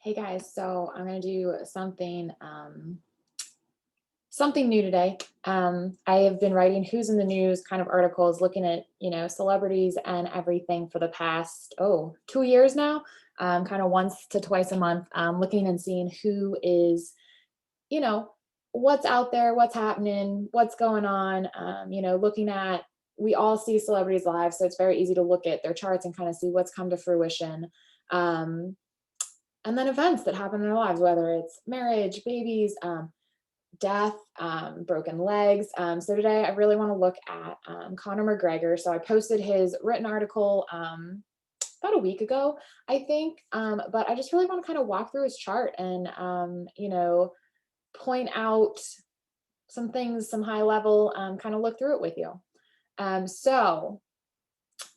Hey guys, so I'm gonna do something new today. I have been writing who's in the news kind of articles, looking at celebrities and everything for the past 2 years now. Kind of once to twice a month, looking and seeing who is you know what's out there, what's happening, what's going on. Looking at we all see celebrities' lives, so it's very easy to look at their charts and kind of see what's come to fruition. Um, and then events that happen in our lives, whether it's marriage, babies, death, broken legs. So today I really want to look at Conor McGregor. So I posted his written article about a week ago, I think. But I just really want to kind of walk through his chart and, point out some things, some high level, kind of look through it with you. So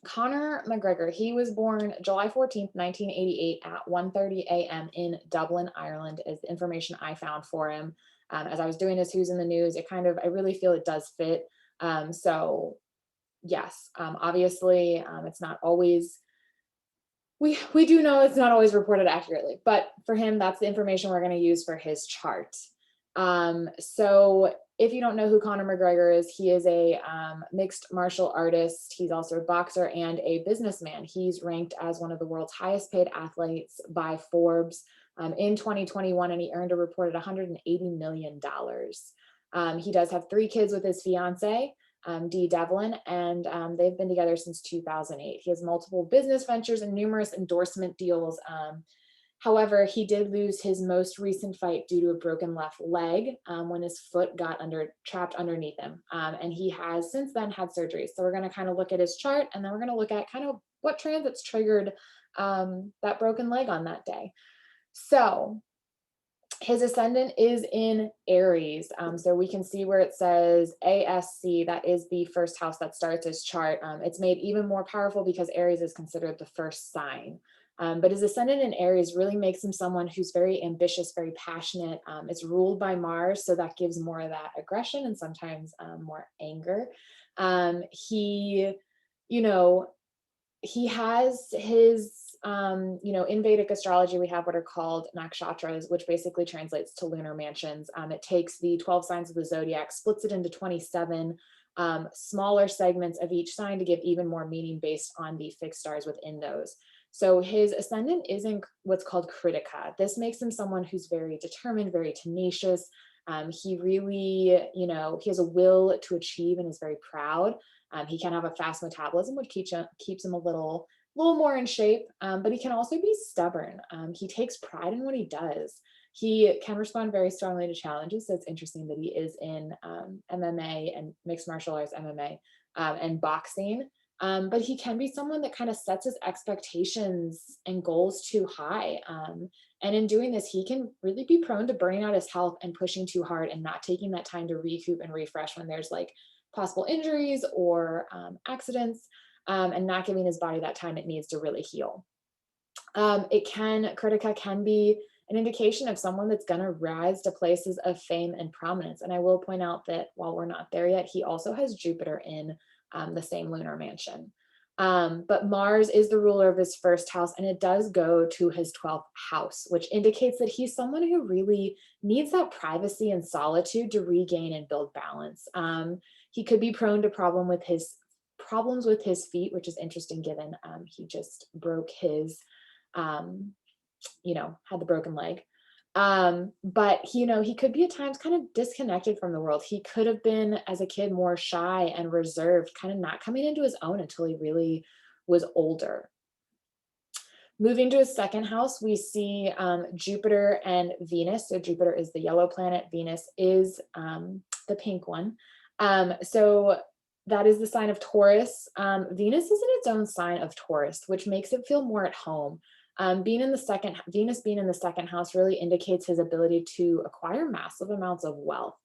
Conor McGregor, he was born July 14th, 1988 at 1:30 a.m. in Dublin, Ireland, is the information I found for him. As I was doing this Who's in the News, I really feel it does fit. So yes, obviously, it's not always, we do know it's not always reported accurately, but for him, that's the information we're going to use for his chart. So if you don't know who Conor McGregor is, he is a mixed martial artist. He's also a boxer and a businessman. He's ranked as one of the world's highest paid athletes by Forbes in 2021, and he earned a reported $180 million. He does have 3 kids with his fiance, Dee Devlin, and they've been together since 2008. He has multiple business ventures and numerous endorsement deals. However, he did lose his most recent fight due to a broken left leg when his foot got trapped underneath him. And he has since then had surgery. So we're going to kind of look at his chart, and then we're going to look at kind of what transits triggered that broken leg on that day. So his ascendant is in Aries. So we can see where it says ASC, that is the first house that starts his chart. It's made even more powerful because Aries is considered the first sign. But his ascendant in Aries really makes him someone who's very ambitious, very passionate. It's ruled by Mars, so that gives more of that aggression and sometimes more anger. He, you know, he has his, in Vedic astrology, we have what are called Nakshatras, which basically translates to lunar mansions. It takes the 12 signs of the zodiac, splits it into 27 smaller segments of each sign to give even more meaning based on the fixed stars within those. So his ascendant is in what's called Kritika. This makes him someone who's very determined, very tenacious. He really, he has a will to achieve and is very proud. He can have a fast metabolism, which keeps him a little more in shape, but he can also be stubborn. He takes pride in what he does. He can respond very strongly to challenges. So it's interesting that he is in MMA and mixed martial arts, MMA, and boxing. But he can be someone that kind of sets his expectations and goals too high. And in doing this, he can really be prone to burning out his health and pushing too hard and not taking that time to recoup and refresh when there's like possible injuries or accidents, and not giving his body that time it needs to really heal. Kritika can be an indication of someone that's going to rise to places of fame and prominence. And I will point out that while we're not there yet, he also has Jupiter in the same lunar mansion. But Mars is the ruler of his first house, and it does go to his 12th house, which indicates that he's someone who really needs that privacy and solitude to regain and build balance. He could be prone to problems with his feet, which is interesting given he just broke his, had the broken leg. But he could be at times kind of disconnected from the world. He could have been as a kid more shy and reserved, kind of not coming into his own until he really was older. Moving to his second house, we see Jupiter and Venus. So Jupiter is the yellow planet. Venus is the pink one. So that is the sign of Taurus. Venus is in its own sign of Taurus, which makes it feel more at home. Venus being in the second house really indicates his ability to acquire massive amounts of wealth.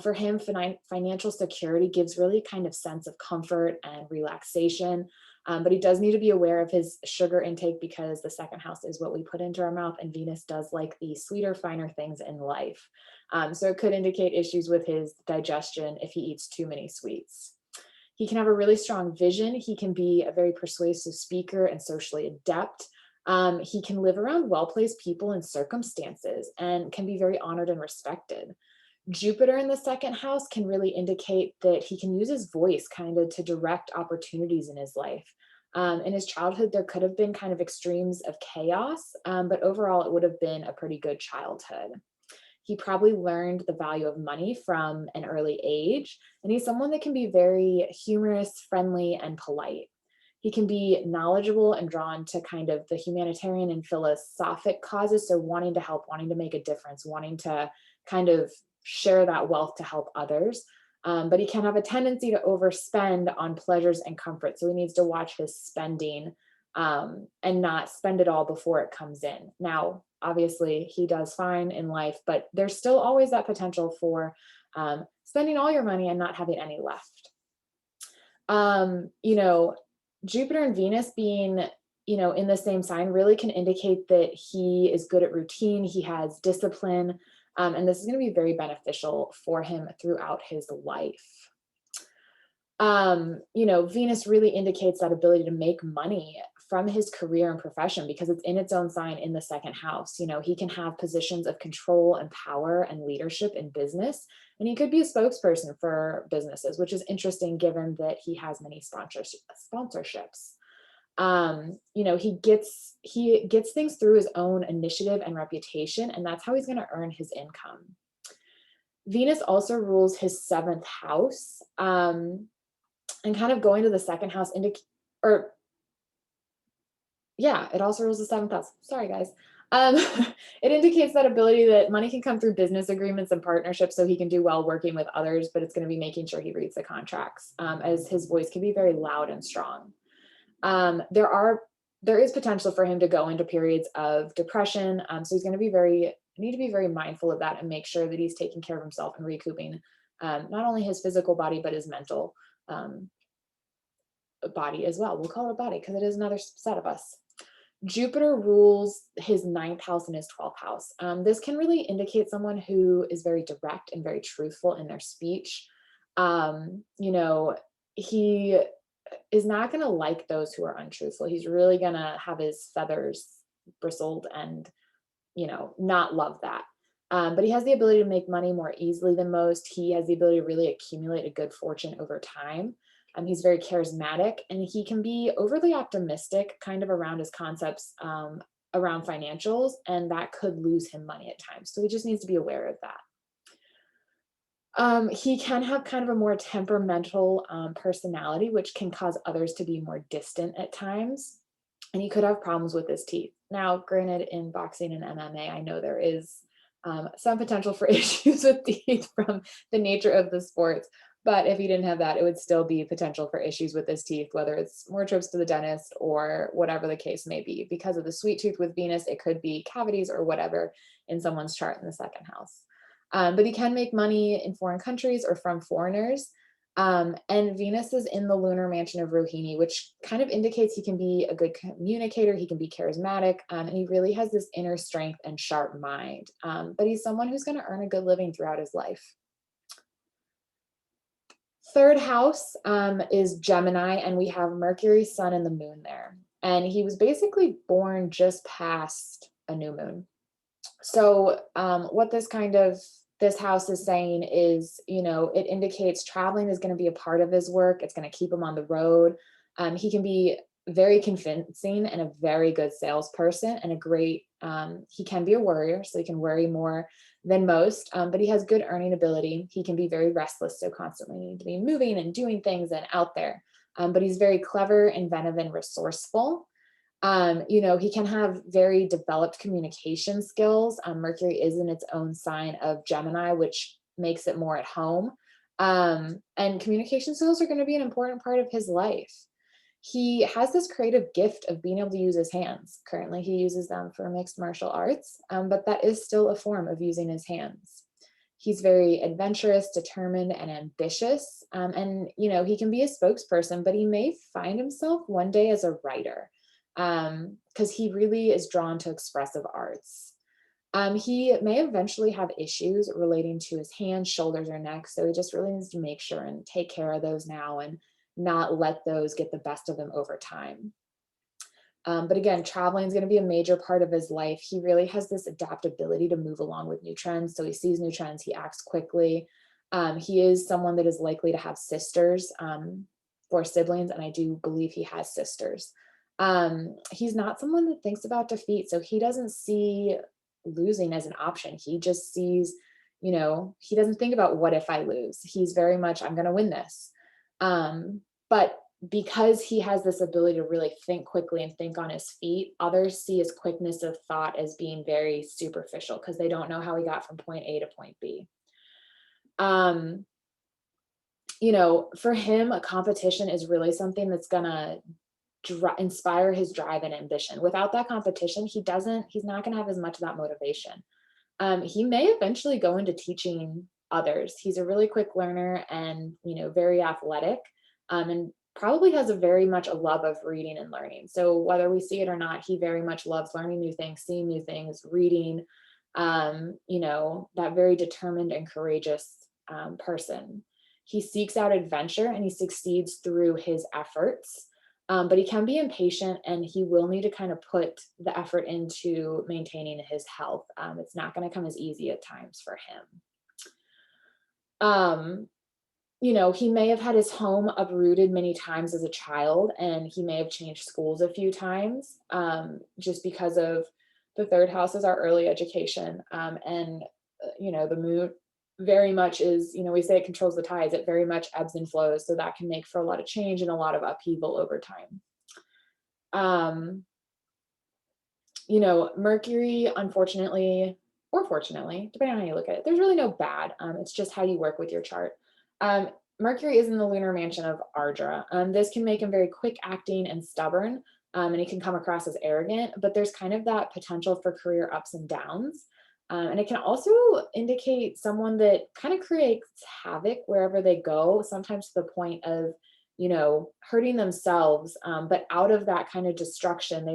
For him, financial security gives really kind of sense of comfort and relaxation. But he does need to be aware of his sugar intake because the second house is what we put into our mouth, and Venus does like the sweeter, finer things in life. So it could indicate issues with his digestion if he eats too many sweets. He can have a really strong vision. He can be a very persuasive speaker and socially adept. He can live around well-placed people and circumstances and can be very honored and respected. Jupiter in the second house can really indicate that he can use his voice kind of to direct opportunities in his life. In his childhood, there could have been kind of extremes of chaos, but overall, it would have been a pretty good childhood. He probably learned the value of money from an early age, and he's someone that can be very humorous, friendly, and polite. He can be knowledgeable and drawn to kind of the humanitarian and philosophic causes, so wanting to help, wanting to make a difference, wanting to kind of share that wealth to help others. But he can have a tendency to overspend on pleasures and comfort. So he needs to watch his spending and not spend it all before it comes in. Now, obviously, he does fine in life, but there's still always that potential for spending all your money and not having any left. You know, Jupiter and Venus being, in the same sign really can indicate that he is good at routine, he has discipline, and this is going to be very beneficial for him throughout his life. Venus really indicates that ability to make money from his career and profession because it's in its own sign in the second house. He can have positions of control and power and leadership in business, and he could be a spokesperson for businesses, which is interesting given that he has many sponsorships. He gets things through his own initiative and reputation, and that's how he's going to earn his income. Venus also rules his seventh house, and kind of going to the second house it also rules the seventh house. Sorry, guys. It indicates that ability that money can come through business agreements and partnerships, so he can do well working with others, but it's going to be making sure he reads the contracts, as his voice can be very loud and strong. There is potential for him to go into periods of depression, so he's going to need to be very mindful of that and make sure that he's taking care of himself and recouping not only his physical body but his mental body as well. We'll call it a body because it is another set of us. Jupiter rules his ninth house and his 12th house. This can really indicate someone who is very direct and very truthful in their speech. He is not going to like those who are untruthful. He's really going to have his feathers bristled and, not love that. But he has the ability to make money more easily than most. He has the ability to really accumulate a good fortune over time. He's very charismatic, and he can be overly optimistic kind of around his concepts around financials, and that could lose him money at times. So he just needs to be aware of that. He can have kind of a more temperamental personality, which can cause others to be more distant at times. And he could have problems with his teeth. Now, granted, in boxing and MMA, I know there is some potential for issues with teeth from the nature of the sports. But if he didn't have that, it would still be potential for issues with his teeth, whether it's more trips to the dentist or whatever the case may be. Because of the sweet tooth with Venus, it could be cavities or whatever in someone's chart in the second house. But he can make money in foreign countries or from foreigners. And Venus is in the lunar mansion of Rohini, which kind of indicates he can be a good communicator, he can be charismatic, and he really has this inner strength and sharp mind. But he's someone who's going to earn a good living throughout his life. Third house is Gemini, and we have Mercury, Sun, and the Moon there. And he was basically born just past a new moon. So what this house is saying is, it indicates traveling is going to be a part of his work. It's going to keep him on the road. He can be very convincing and a very good salesperson and he can be a worrier, so he can worry more than most, but he has good earning ability. He can be very restless, so constantly need to be moving and doing things and out there. But he's very clever, inventive, and resourceful. He can have very developed communication skills. Mercury is in its own sign of Gemini, which makes it more at home. And communication skills are going to be an important part of his life. He has this creative gift of being able to use his hands. Currently, he uses them for mixed martial arts, but that is still a form of using his hands. He's very adventurous, determined, and ambitious. And he can be a spokesperson, but he may find himself one day as a writer because he really is drawn to expressive arts. He may eventually have issues relating to his hands, shoulders, or neck, so he just really needs to make sure and take care of those now and not let those get the best of him over time. But again, traveling is going to be a major part of his life. He really has this adaptability to move along with new trends. So he sees new trends, he acts quickly. He is someone that is likely to have sisters, or siblings, and I do believe he has sisters. He's not someone that thinks about defeat, so he doesn't see losing as an option. He just sees, he doesn't think about what if I lose. He's very much, I'm going to win this. But because he has this ability to really think quickly and think on his feet, others see his quickness of thought as being very superficial because they don't know how he got from point A to point B. For him, a competition is really something that's gonna inspire his drive and ambition. Without that competition, he's not gonna have as much of that motivation. He may eventually go into teaching others. He's a really quick learner and, very athletic, and probably has a very much a love of reading and learning. So whether we see it or not, he very much loves learning new things, seeing new things, reading, that very determined and courageous person. He seeks out adventure and he succeeds through his efforts. But he can be impatient and he will need to kind of put the effort into maintaining his health. It's not going to come as easy at times for him. He may have had his home uprooted many times as a child, and he may have changed schools a few times, just because of the third house is our early education. And the moon very much is, we say it controls the tides, it very much ebbs and flows. So that can make for a lot of change and a lot of upheaval over time. Mercury, unfortunately, or fortunately, depending on how you look at it, there's really no bad. It's just how you work with your chart. Mercury is in the lunar mansion of Ardra. This can make him very quick acting and stubborn, and he can come across as arrogant, but there's kind of that potential for career ups and downs. And it can also indicate someone that kind of creates havoc wherever they go, sometimes to the point of, hurting themselves. But out of that kind of destruction,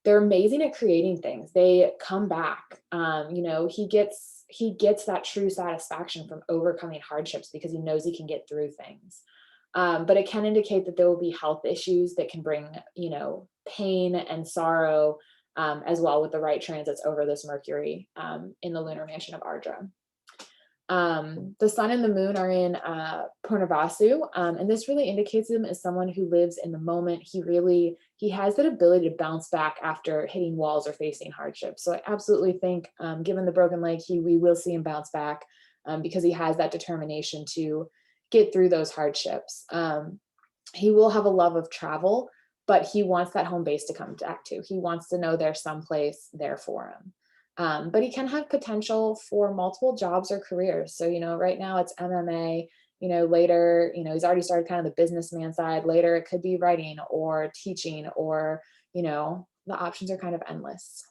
they're amazing at creating things. They come back. He gets that true satisfaction from overcoming hardships because he knows he can get through things. But it can indicate that there will be health issues that can bring, pain and sorrow, as well with the right transits over this Mercury in the lunar mansion of Ardra. The sun and the moon are in Purnavasu, and this really indicates him as someone who lives in the moment. He has that ability to bounce back after hitting walls or facing hardships. So I absolutely think, given the broken leg, we will see him bounce back because he has that determination to get through those hardships. He will have a love of travel, but he wants that home base to come back to. He wants to know there's someplace there for him. But he can have potential for multiple jobs or careers. So, right now it's MMA, later, he's already started kind of the businessman side. Later, it could be writing or teaching or, the options are kind of endless.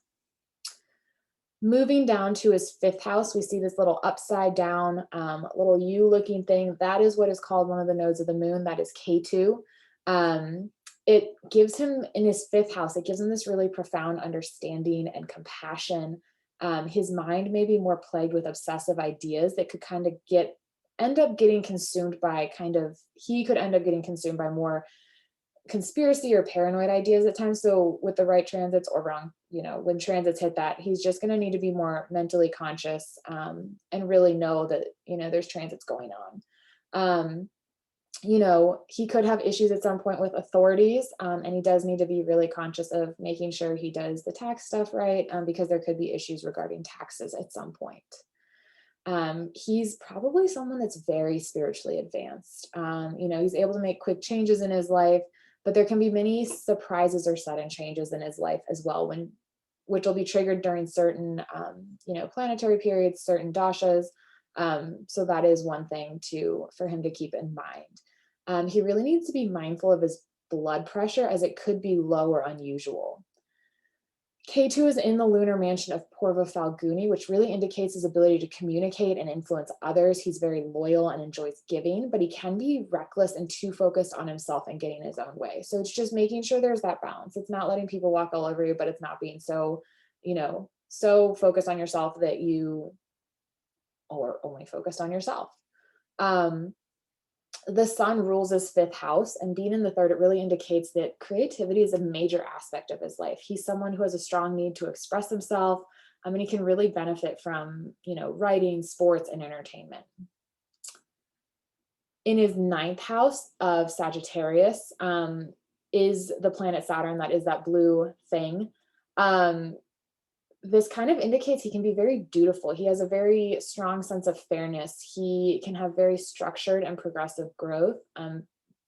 Moving down to his fifth house, we see this little upside down, little U looking thing. That is what is called one of the nodes of the moon. That is K2. It gives him in his fifth house, it gives him this really profound understanding and compassion. His mind may be more plagued with obsessive ideas that could kind of end up getting consumed by more conspiracy or paranoid ideas at times. So with the right transits or wrong, when transits hit that, he's just going to need to be more mentally conscious, and really know that, there's transits going on. He could have issues at some point with authorities, and he does need to be really conscious of making sure he does the tax stuff right, because there could be issues regarding taxes at some point. He's probably someone that's very spiritually advanced. He's able to make quick changes in his life, but there can be many surprises or sudden changes in his life as well, which will be triggered during certain, planetary periods, certain dashas. So that is one thing for him to keep in mind. He really needs to be mindful of his blood pressure, as it could be low or unusual. K2 is in the lunar mansion of Purva Falguni, which really indicates his ability to communicate and influence others. He's very loyal and enjoys giving, but he can be reckless and too focused on himself and getting his own way. So it's just making sure there's that balance. It's not letting people walk all over you, but it's not being so focused on yourself that you are only focused on yourself. The sun rules his fifth house, and being in the third, it really indicates that creativity is a major aspect of his life. He's someone who has a strong need to express himself. I mean, he can really benefit from, writing, sports, and entertainment. In his ninth house of Sagittarius, is the planet Saturn. That is that blue thing. Um, this kind of indicates he can be very dutiful. He has a very strong sense of fairness. He can have very structured and progressive growth.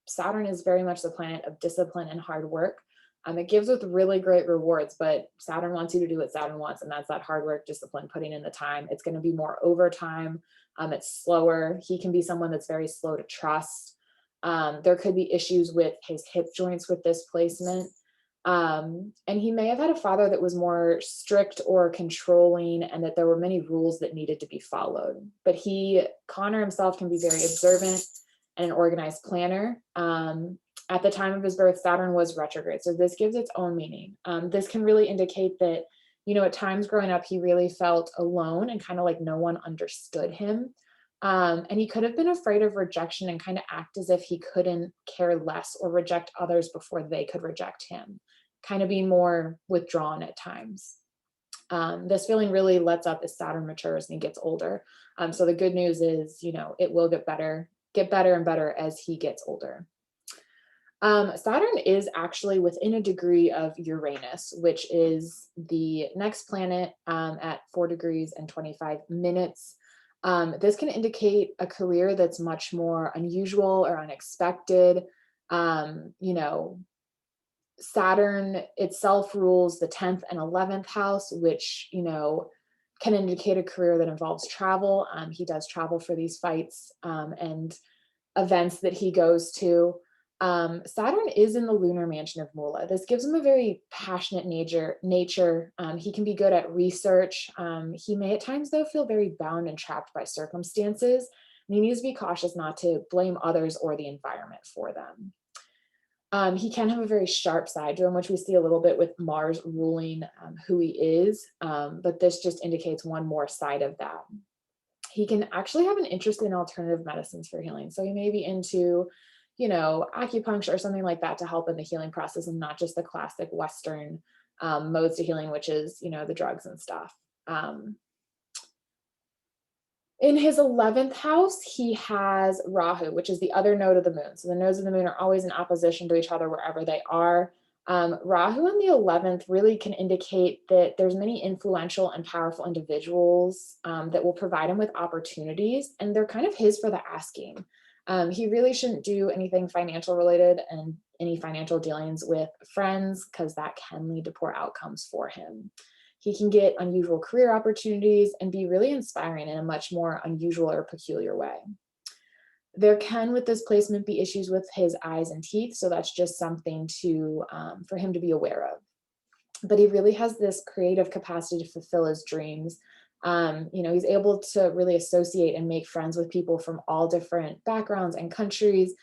Saturn is very much the planet of discipline and hard work. It gives with really great rewards, but Saturn wants you to do what Saturn wants, and that's that hard work, discipline, putting in the time. It's going to be more overtime. It's slower. He can be someone that's very slow to trust. There could be issues with his hip joints with this placement. And he may have had a father that was more strict or controlling, and that there were many rules that needed to be followed. But Connor himself, can be very observant and an organized planner. At the time of his birth, Saturn was retrograde, so this gives its own meaning. This can really indicate that, at times growing up, he really felt alone and kind of like no one understood him. And he could have been afraid of rejection and kind of act as if he couldn't care less or reject others before they could reject him, kind of being more withdrawn at times. This feeling really lets up as Saturn matures and he gets older. So the good news is, it will get better and better as he gets older. Saturn is actually within a degree of Uranus, which is the next planet, at 4 degrees and 25 minutes. This can indicate a career that's much more unusual or unexpected. Saturn itself rules the 10th and 11th house, which, can indicate a career that involves travel. He does travel for these fights, and events that he goes to. Saturn is in the lunar mansion of Mula. This gives him a very passionate nature. He can be good at research. He may at times, though, feel very bound and trapped by circumstances. And he needs to be cautious not to blame others or the environment for them. He can have a very sharp side to him, which we see a little bit with Mars ruling who he is. But this just indicates one more side of that. He can actually have an interest in alternative medicines for healing. So he may be into acupuncture or something like that to help in the healing process, and not just the classic Western modes to healing, which is, the drugs and stuff. In his 11th house, he has Rahu, which is the other node of the moon. So the nodes of the moon are always in opposition to each other wherever they are. Rahu in the 11th really can indicate that there's many influential and powerful individuals that will provide him with opportunities, and they're kind of his for the asking. He really shouldn't do anything financial related and any financial dealings with friends, because that can lead to poor outcomes for him. He can get unusual career opportunities and be really inspiring in a much more unusual or peculiar way. There can, with this placement, be issues with his eyes and teeth, so that's just something for him to be aware of. But he really has this creative capacity to fulfill his dreams. He's able to really associate and make friends with people from all different backgrounds and countries.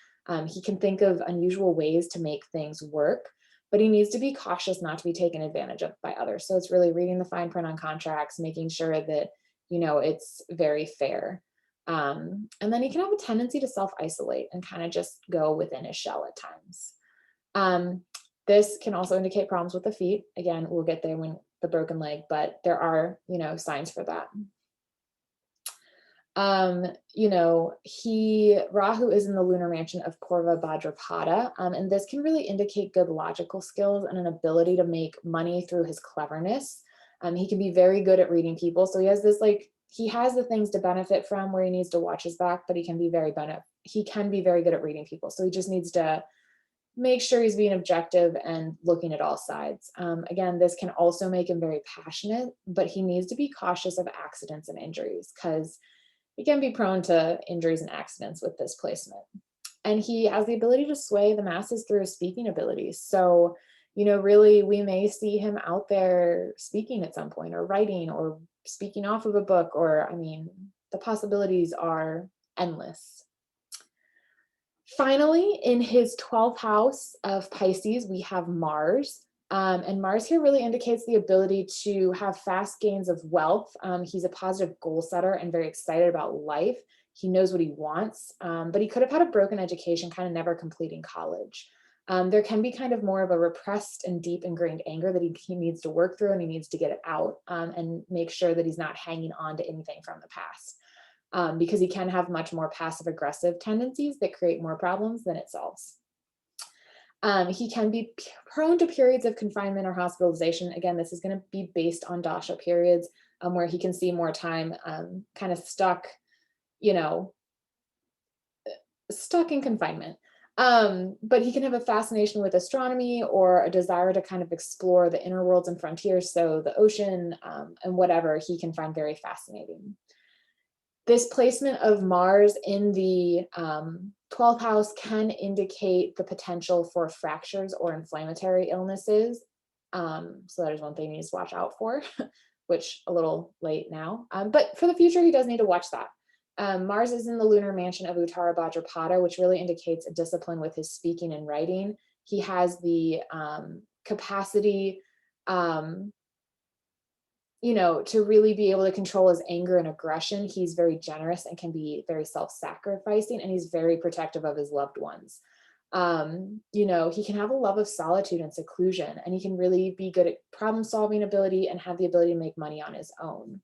He can think of unusual ways to make things work, but he needs to be cautious not to be taken advantage of by others. So it's really reading the fine print on contracts, making sure that, it's very fair. And then he can have a tendency to self-isolate and kind of just go within his shell at times. This can also indicate problems with the feet. Again, we'll get there when the broken leg, but there are, signs for that. Rahu is in the lunar mansion of Purva Bhadrapada, and this can really indicate good logical skills and an ability to make money through his cleverness. He can be very good at reading people. So he has the things to benefit from where he needs to watch his back, but he can be very good at reading people. So he just needs to make sure he's being objective and looking at all sides. Again, this can also make him very passionate, but he needs to be cautious of accidents and injuries, because he can be prone to injuries and accidents with this placement. And he has the ability to sway the masses through his speaking abilities. So, really, we may see him out there speaking at some point, or writing, or speaking off of a book, or, the possibilities are endless. Finally, in his 12th house of Pisces, we have Mars. And Mars here really indicates the ability to have fast gains of wealth. He's a positive goal setter and very excited about life. He knows what he wants, but he could have had a broken education, kind of never completing college. There can be kind of more of a repressed and deep ingrained anger that he needs to work through, and he needs to get it out, and make sure that he's not hanging on to anything from the past, because he can have much more passive aggressive tendencies that create more problems than it solves. He can be prone to periods of confinement or hospitalization. Again, this is going to be based on dasha periods, where he can see more time kind of stuck, you know, stuck in confinement. But he can have a fascination with astronomy or a desire to kind of explore the inner worlds and frontiers. So the ocean, and whatever he can find very fascinating. This placement of Mars in the 12th house can indicate the potential for fractures or inflammatory illnesses. So that is one thing he needs to watch out for, which a little late now. But for the future, he does need to watch that. Mars is in the lunar mansion of Uttara Bhadrapada, which really indicates a discipline with his speaking and writing. He has the capacity, to really be able to control his anger and aggression. He's very generous and can be very self-sacrificing, and he's very protective of his loved ones. He can have a love of solitude and seclusion, and he can really be good at problem-solving ability and have the ability to make money on his own.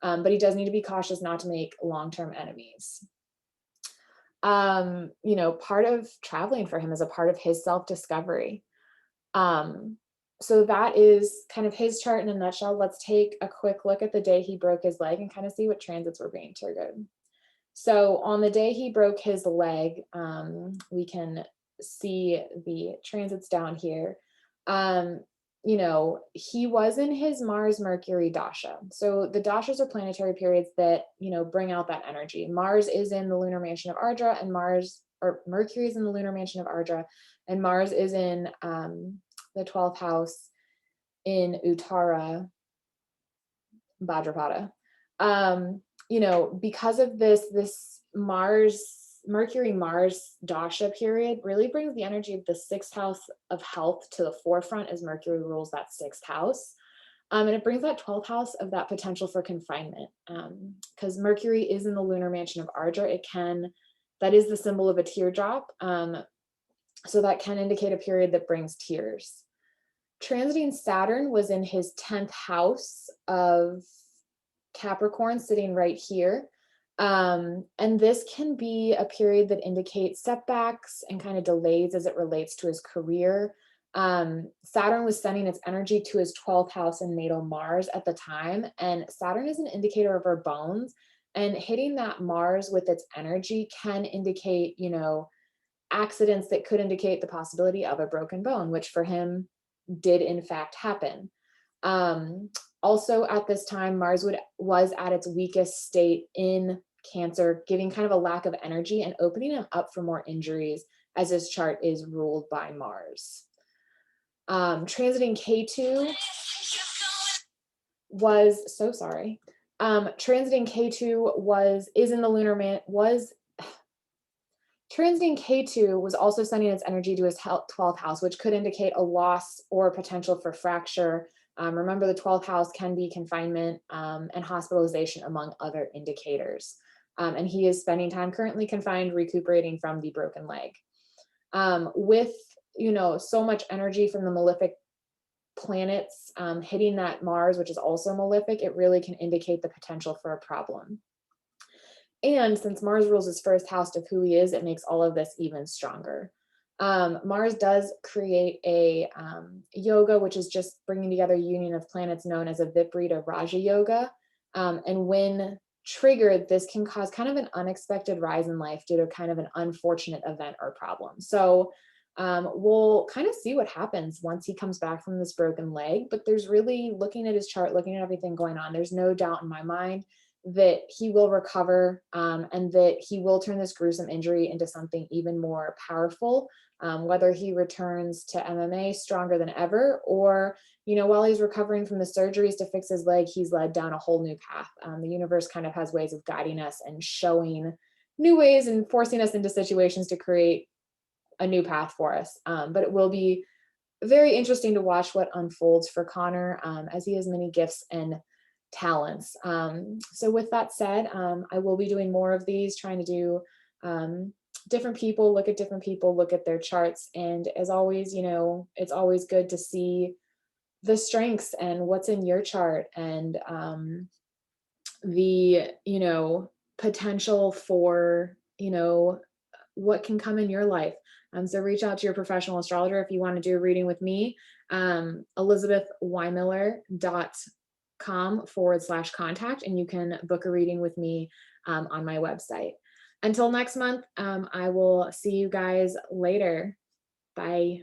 But he does need to be cautious not to make long-term enemies. Part of traveling for him is a part of his self-discovery. So that is kind of his chart in a nutshell. Let's take a quick look at the day he broke his leg and kind of see what transits were being triggered. So on the day he broke his leg, we can see the transits down here. He was in his Mars Mercury dasha. So the dashas are planetary periods that, bring out that energy. Mars is in the lunar mansion of Ardra, and Mercury is in the lunar mansion of Ardra, and Mars is in the 12th house in Uttara Bhadrapada. Because of this Mercury Mars dasha period really brings the energy of the 6th house of health to the forefront, as Mercury rules that 6th house. And it brings that 12th house of that potential for confinement, because Mercury is in the lunar mansion of Ardra. That is the symbol of a teardrop. So that can indicate a period that brings tears. Transiting Saturn was in his 10th house of Capricorn, sitting right here. And this can be a period that indicates setbacks and kind of delays as it relates to his career. Saturn was sending its energy to his 12th house in natal Mars at the time, and Saturn is an indicator of our bones, and hitting that Mars with its energy can indicate, accidents that could indicate the possibility of a broken bone, which for him did in fact happen. Also at this time, Mars was at its weakest state in Cancer, giving kind of a lack of energy and opening him up for more injuries, as his chart is ruled by Mars. Transiting K2 was, so sorry. Transiting K2 is in the lunar man, Transiting K2 was also sending its energy to his 12th house, which could indicate a loss or potential for fracture. Remember, the 12th house can be confinement and hospitalization, among other indicators. And he is spending time currently confined, recuperating from the broken leg. With, so much energy from the malefic planets hitting that Mars, which is also malefic, it really can indicate the potential for a problem. And since Mars rules his first house of who he is, it makes all of this even stronger. Mars does create a yoga, which is just bringing together a union of planets known as a Viparita Raja Yoga. And when triggered, this can cause kind of an unexpected rise in life due to kind of an unfortunate event or problem. So we'll kind of see what happens once he comes back from this broken leg. But there's really, looking at his chart, looking at everything going on, there's no doubt in my mind that he will recover, and that he will turn this gruesome injury into something even more powerful, whether he returns to MMA stronger than ever, or, while he's recovering from the surgeries to fix his leg, he's led down a whole new path. The universe kind of has ways of guiding us and showing new ways and forcing us into situations to create a new path for us. But it will be very interesting to watch what unfolds for Conor, as he has many gifts and talents. So with that said, I will be doing more of these, trying to do different people, look at different people, look at their charts. And as always, it's always good to see the strengths and what's in your chart, and the, potential for, what can come in your life. So reach out to your professional astrologer if you want to do a reading with me. ElizabethWeimiller.com/contact, and you can book a reading with me on my website. Until next month, I will see you guys later. Bye.